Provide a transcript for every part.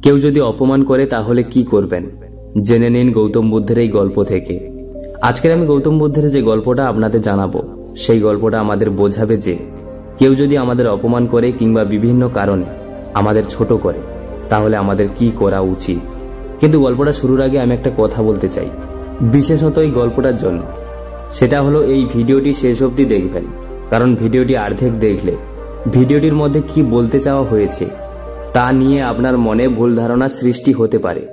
কেউ যদি অপমান করে তাহলে কি করবেন, জেনে নিন গৌতম বুদ্ধের এই গল্প থেকে। আজকের আমি গৌতম বুদ্ধের যে গল্পটা আপনাদের জানাবো, সেই গল্পটা আমাদের বোঝাবে যে কেউ যদি আমাদের অপমান করে কিংবা বিভিন্ন কারণে আমাদের ছোট করে তাহলে আমাদের কি করা উচিত। কিন্তু গল্পটা শুরুর আগে আমি একটা কথা বলতে চাই, বিশেষত এই গল্পটার জন্য। সেটা হলো এই ভিডিওটি শেষ অবধি দেখবেন, কারণ ভিডিওটি অর্ধেক দেখলে ভিডিওটির মধ্যে কি বলতে চাওয়া হয়েছে তা নিয়ে আপনার মনে ভুল ধারণা সৃষ্টি হতে পারে।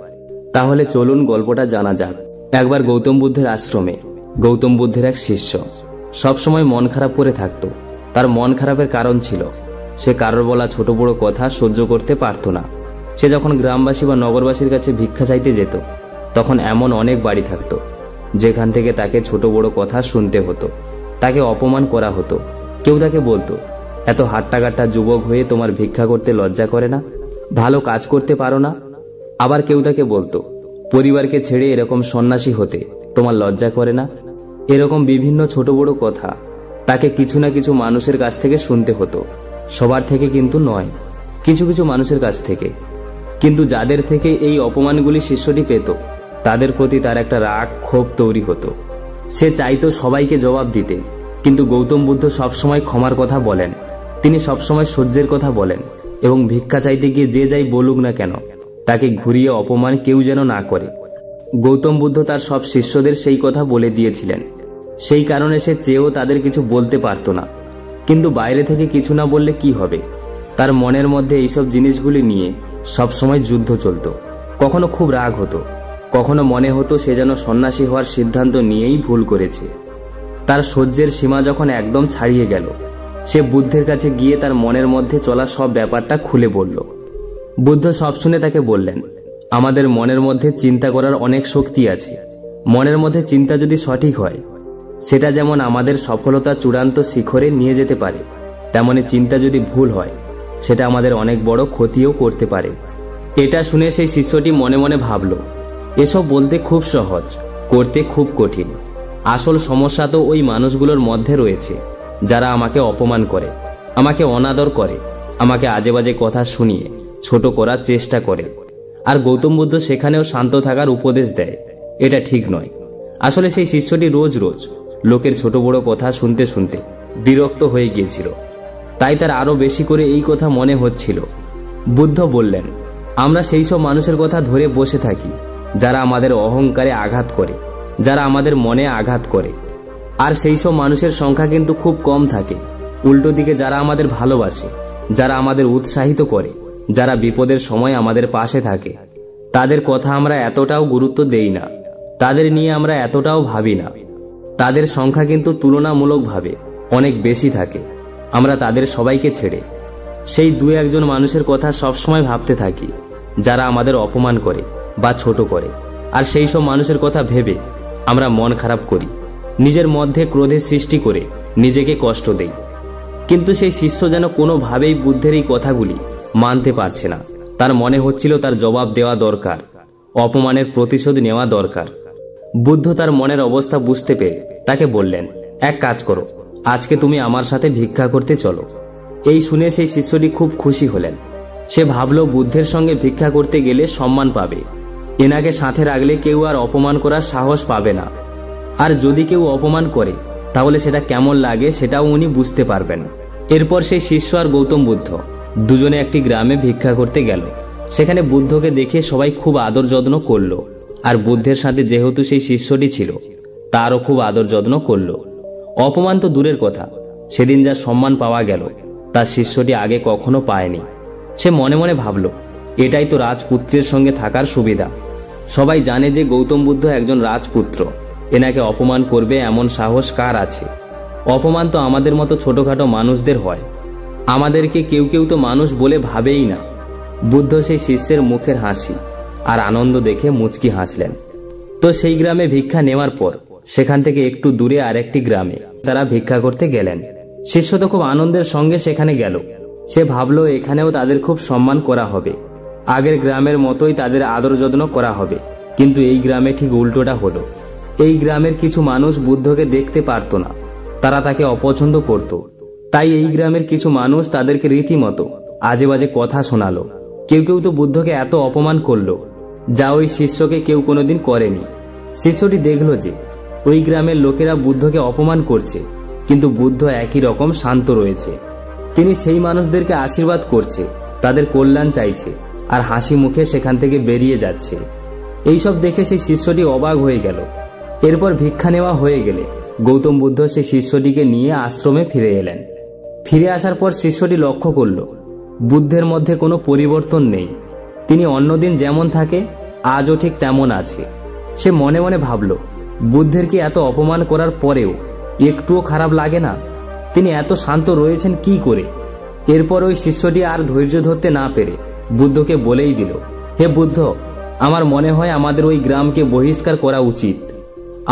তাহলে চলুন গল্পটা জানা যাক। একবার গৌতম বুদ্ধের আশ্রমে গৌতম বুদ্ধের এক শিষ্য সবসময় মন খারাপ করে থাকতো। তার মন খারাপের কারণ ছিল সে কারোর বলা ছোট বড় কথা সহ্য করতে পারত না। সে যখন গ্রামবাসী বা নগরবাসীর কাছে ভিক্ষা চাইতে যেত, তখন এমন অনেক বাড়ি থাকতো যেখান থেকে তাকে ছোট বড় কথা শুনতে হতো, তাকে অপমান করা হতো। কেউ তাকে বলতো, এত হাট্টাগাট্টা যুবক হয়ে তোমার ভিক্ষা করতে লজ্জা করে না, ভালো কাজ করতে পারো না। আবার কেউ তাকে বলতো, পরিবারকে ছেড়ে এরকম সন্ন্যাসী হতে তোমার লজ্জা করে না। এরকম বিভিন্ন ছোট বড় কথা তাকে কিছু না কিছু মানুষের কাছ থেকে শুনতে হতো। সবার থেকে কিন্তু নয়, কিছু কিছু মানুষের কাছ থেকে। কিন্তু যাদের থেকে এই অপমানগুলি শিষ্যটি পেত, তাদের প্রতি তার একটা রাগ ক্ষোভ তৈরি হতো। সে চাইতো সবাইকে জবাব দিতে, কিন্তু গৌতম বুদ্ধ সবসময় ক্ষমার কথা বলেন, তিনি সবসময় সহ্যের কথা বলেন, এবং ভিক্ষা চাইতে গিয়ে যে যাই বলুক না কেন তাকে ঘুরিয়ে অপমান কেউ যেন না করে। গৌতম বুদ্ধ তার সব শিষ্যদের সেই কথা বলে দিয়েছিলেন। সেই কারণে সে চেয়েও তাদের কিছু বলতে পারত না। কিন্তু বাইরে থেকে কিছু না বললে কি হবে, তার মনের মধ্যে এইসব জিনিসগুলি নিয়ে সবসময় যুদ্ধ চলত। কখনো খুব রাগ হতো, কখনো মনে হতো সে যেন সন্ন্যাসী হওয়ার সিদ্ধান্ত নিয়েই ভুল করেছে। তার সহ্যের সীমা যখন একদম ছাড়িয়ে গেল, সে বুদ্ধের কাছে গিয়ে তার মনের মধ্যে চলা সব ব্যাপারটা খুলে বলল। বুদ্ধ সব শুনে তাকে বললেন, আমাদের মনের মধ্যে চিন্তা করার অনেক শক্তি আছে। মনের মধ্যে চিন্তা যদি সঠিক হয়, সেটা যেমন আমাদের সফলতা চূড়ান্ত শিখরে নিয়ে যেতে পারে, তেমনি চিন্তা যদি ভুল হয় সেটা আমাদের অনেক বড় ক্ষতিও করতে পারে। এটা শুনে সেই শিষ্যটি মনে মনে ভাবল, এসব বলতে খুব সহজ, করতে খুব কঠিন। আসল সমস্যা তো ওই মানুষগুলোর মধ্যে রয়েছে যারা আমাকে অপমান করে, আমাকে অনাদর করে, আমাকে আজে বাজে কথা শুনিয়ে ছোট করার চেষ্টা করে। আর গৌতম বুদ্ধ সেখানেও শান্ত থাকার উপদেশ দেয়, এটা ঠিক নয়। আসলে সেই শিষ্যটি রোজ রোজ লোকের ছোট বড় কথা শুনতে শুনতে বিরক্ত হয়ে গিয়েছিল, তাই তার আরো বেশি করে এই কথা মনে হচ্ছিল। বুদ্ধ বললেন, আমরা সেই সব মানুষের কথা ধরে বসে থাকি যারা আমাদের অহংকারে আঘাত করে, যারা আমাদের মনে আঘাত করে। আর সেই সব মানুষের সংখ্যা কিন্তু খুব কম থাকে। উল্টো দিকে যারা আমাদের ভালোবাসে, যারা আমাদের উৎসাহিত করে, যারা বিপদের সময় আমাদের পাশে থাকে, তাদের কথা আমরা এতটাও গুরুত্ব দেই না, তাদের নিয়ে আমরা এতটাও ভাবি না। তাদের সংখ্যা কিন্তু তুলনামূলকভাবে অনেক বেশি থাকে। আমরা তাদের সবাইকে ছেড়ে সেই দু একজন মানুষের কথা সবসময় ভাবতে থাকি যারা আমাদের অপমান করে বা ছোট করে। আর সেই সব মানুষের কথা ভেবে আমরা মন খারাপ করি, নিজের মধ্যে ক্রোধের সৃষ্টি করে নিজেকে কষ্ট দেই। কিন্তু সেই শিষ্য যেন কোনোভাবেই বুদ্ধের এই কথাগুলি মানতে পারছে না। তার মনে হচ্ছিল তার জবাব দেওয়া দরকার, অপমানের প্রতিশোধ নেওয়া দরকার। বুদ্ধ তার মনের অবস্থা বুঝতে পেরে তাকে বললেন, এক কাজ করো, আজকে তুমি আমার সাথে ভিক্ষা করতে চলো। এই শুনে সেই শিষ্যটি খুব খুশি হলেন। সে ভাবল বুদ্ধের সঙ্গে ভিক্ষা করতে গেলে সম্মান পাবে, এনাকে সাথে রাখলে কেউ আর অপমান করার সাহস পাবে না। আর যদি কেউ অপমান করে তাহলে সেটা কেমন লাগে সেটাও উনি বুঝতে পারবেন। এরপর সেই শিষ্য আর গৌতম বুদ্ধ দুজনে একটি গ্রামে ভিক্ষা করতে গেল। সেখানে বুদ্ধকে দেখে সবাই খুব আদর যত্ন করলো, আর বুদ্ধের সাথে যেহেতু সেই শিষ্যটি ছিল তারও খুব আদর যত্ন করলো। অপমান তো দূরের কথা, সেদিন যা সম্মান পাওয়া গেল তার শিষ্যটি আগে কখনো পায়নি। সে মনে মনে ভাবল, এটাই তো রাজপুত্রের সঙ্গে থাকার সুবিধা। সবাই জানে যে গৌতম বুদ্ধ একজন রাজপুত্র, এনাকে অপমান করবে এমন সাহস কার আছে? অপমান তো আমাদের মতো ছোটখাটো মানুষদের হয়, আমাদেরকে কেউ কেউ তো মানুষ বলে ভাবেই না। বুদ্ধ সেই শিষ্যের মুখের হাসি আর আনন্দ দেখে মুচকি হাসলেন। তো সেই গ্রামে ভিক্ষা নেওয়ার পর সেখান থেকে একটু দূরে আরেকটি গ্রামে তারা ভিক্ষা করতে গেলেন। শিষ্য তো খুব আনন্দের সঙ্গে সেখানে গেল। সে ভাবল এখানেও তাদের খুব সম্মান করা হবে, আগের গ্রামের মতোই তাদের আদর যত্ন করা হবে। কিন্তু এই গ্রামে ঠিক উল্টোটা হলো। এই গ্রামের কিছু মানুষ বুদ্ধকে দেখতে পারত না, তারা তাকে অপছন্দ করত। তাই এই গ্রামের কিছু মানুষ তাদেরকে রীতিমতো আজে বাজে কথা শোনালো। কেউ কেউ তো বুদ্ধকে এত অপমান করলো যা ওই শিষ্যকে কেউ কোনোদিন করেনি। শিষ্যটি দেখল যে ওই গ্রামের লোকেরা বুদ্ধকে অপমান করছে, কিন্তু বুদ্ধ একই রকম শান্ত রয়েছে। তিনি সেই মানুষদেরকে আশীর্বাদ করছে, তাদের কল্যাণ চাইছে, আর হাসি মুখে সেখান থেকে বেরিয়ে যাচ্ছে। এইসব দেখে সেই শিষ্যটি অবাক হয়ে গেল। এরপর ভিক্ষা নেওয়া হয়ে গেলে গৌতম বুদ্ধ সেই শিষ্যটিকে নিয়ে আশ্রমে ফিরে এলেন। ফিরে আসার পর শিষ্যটি লক্ষ্য করল বুদ্ধের মধ্যে কোনো পরিবর্তন নেই। তিনি অন্যদিন যেমন থাকে আজও ঠিক তেমন আছে। সে মনে মনে ভাবল, বুদ্ধের কি এত অপমান করার পরেও একটুও খারাপ লাগে না? তিনি এত শান্ত রয়েছেন কি করে? এরপর ওই শিষ্যটি আর ধৈর্য ধরতে না পেরে বুদ্ধকে বলেই দিল, হে বুদ্ধ, আমার মনে হয় আমাদের ওই গ্রামকে বহিষ্কার করা উচিত।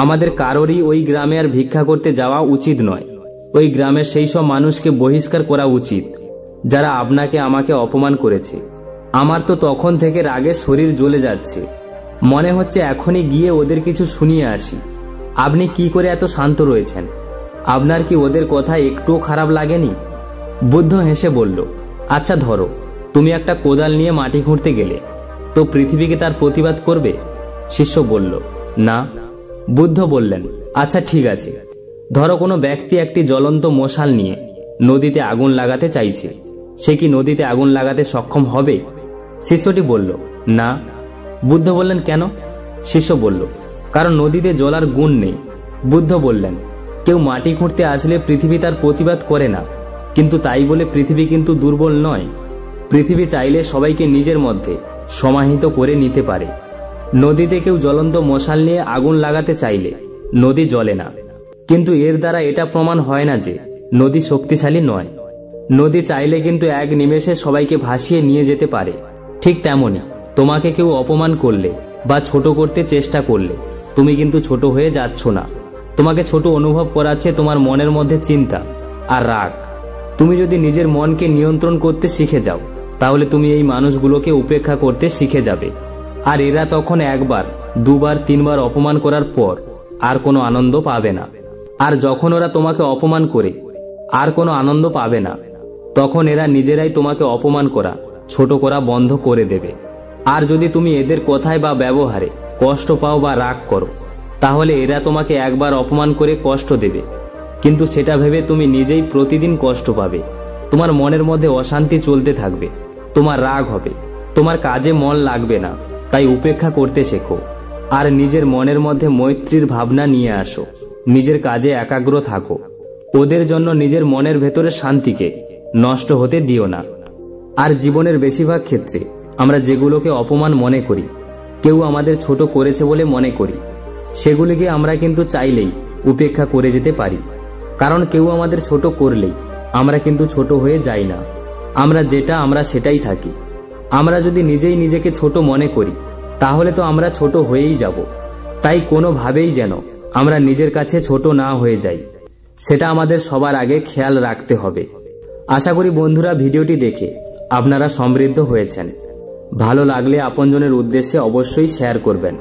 আমাদের কারোরই ওই গ্রামে আর ভিক্ষা করতে যাওয়া উচিত নয়। ওই গ্রামের সেই সব মানুষকে বহিষ্কার করা উচিত যারা আপনাকে আমাকে অপমান করেছে। আমার তো তখন থেকে রাগে শরীর জ্বলে যাচ্ছে। মনে হচ্ছে এখনই গিয়ে ওদের কিছু শুনিয়ে আসি। আপনি কি করে এত শান্ত রয়েছেন? আপনার কি ওদের কথা একটুও খারাপ লাগেনি? বুদ্ধ হেসে বলল, আচ্ছা ধরো তুমি একটা কোদাল নিয়ে মাটি খুঁড়তে গেলে, তো পৃথিবীকে তার প্রতিবাদ করবে? শিষ্য বলল, না। বুদ্ধ বললেন, আচ্ছা ঠিক আছে, ধরো কোনো ব্যক্তি একটি জ্বলন্ত মশাল নিয়ে নদীতে আগুন লাগাতে চাইছে, সে কি নদীতে আগুন লাগাতে সক্ষম হবে? শিষ্যটি বলল, না। বুদ্ধ বললেন, কেন? শিষ্য বলল, কারণ নদীতে জ্বলার গুণ নেই। বুদ্ধ বললেন, কেউ মাটি খুঁড়তে আসলে পৃথিবী তার প্রতিবাদ করে না, কিন্তু তাই বলে পৃথিবী কিন্তু দুর্বল নয়। পৃথিবী চাইলে সবাইকে নিজের মধ্যে সমাহিত করে নিতে পারে। নদীতে কেউ জ্বলন্ত মশাল নিয়ে আগুন লাগাতে চাইলে নদী জ্বলে না, কিন্তু এর দ্বারা এটা প্রমাণ হয় না যে নদী শক্তিশালী নয়। নদী চাইলে কিন্তু এক নিমেষে সবাইকে ভাসিয়ে নিয়ে যেতে পারে। ঠিক তেমনি তোমাকে কেউ অপমান করলে বা ছোট করতে চেষ্টা করলে তুমি কিন্তু ছোট হয়ে যাচ্ছ না। তোমাকে ছোট অনুভব করাচ্ছে তোমার মনের মধ্যে চিন্তা আর রাগ। তুমি যদি নিজের মনকে নিয়ন্ত্রণ করতে শিখে যাও, তাহলে তুমি এই মানুষগুলোকে উপেক্ষা করতে শিখে যাবে। আর এরা তখন একবার, দুবার, তিনবার অপমান করার পর আর কোনো আনন্দ পাবে না। আর যখন ওরা তোমাকে অপমান করে আর কোনো আনন্দ পাবে না, তখন এরা নিজেরাই তোমাকে অপমান করা, ছোট করা বন্ধ করে দেবে। আর যদি তুমি এদের কথায় বা ব্যবহারে কষ্ট পাও বা রাগ করো, তাহলে এরা তোমাকে একবার অপমান করে কষ্ট দেবে, কিন্তু সেটা ভেবে তুমি নিজেই প্রতিদিন কষ্ট পাবে। তোমার মনের মধ্যে অশান্তি চলতে থাকবে, তোমার রাগ হবে, তোমার কাজে মন লাগবে না। তাই উপেক্ষা করতে শেখো আর নিজের মনের মধ্যে মৈত্রীর ভাবনা নিয়ে আসো। নিজের কাজে একাগ্র থাকো। ওদের জন্য নিজের মনের ভেতরে শান্তিকে নষ্ট হতে দিও না। আর জীবনের বেশিরভাগ ক্ষেত্রে আমরা যেগুলোকে অপমান মনে করি, কেউ আমাদের ছোট করেছে বলে মনে করি, সেগুলিকে আমরা কিন্তু চাইলেই উপেক্ষা করে যেতে পারি। কারণ কেউ আমাদের ছোট করলেই আমরা কিন্তু ছোট হয়ে যাই না। আমরা যেটা আমরা সেটাই থাকি। আমরা যদি নিজেই নিজেকে ছোট মনে করি, তাহলে তো আমরা ছোট হয়েই যাব। তাই কোনোভাবেই যেন আমরা নিজের কাছে ছোট না হয়ে যাই, সেটা আমাদের সবার আগে খেয়াল রাখতে হবে। আশা করি বন্ধুরা ভিডিওটি দেখে আপনারা সমৃদ্ধ হয়েছেন। ভালো লাগলে আপনজনের উদ্দেশ্যে অবশ্যই শেয়ার করবেন।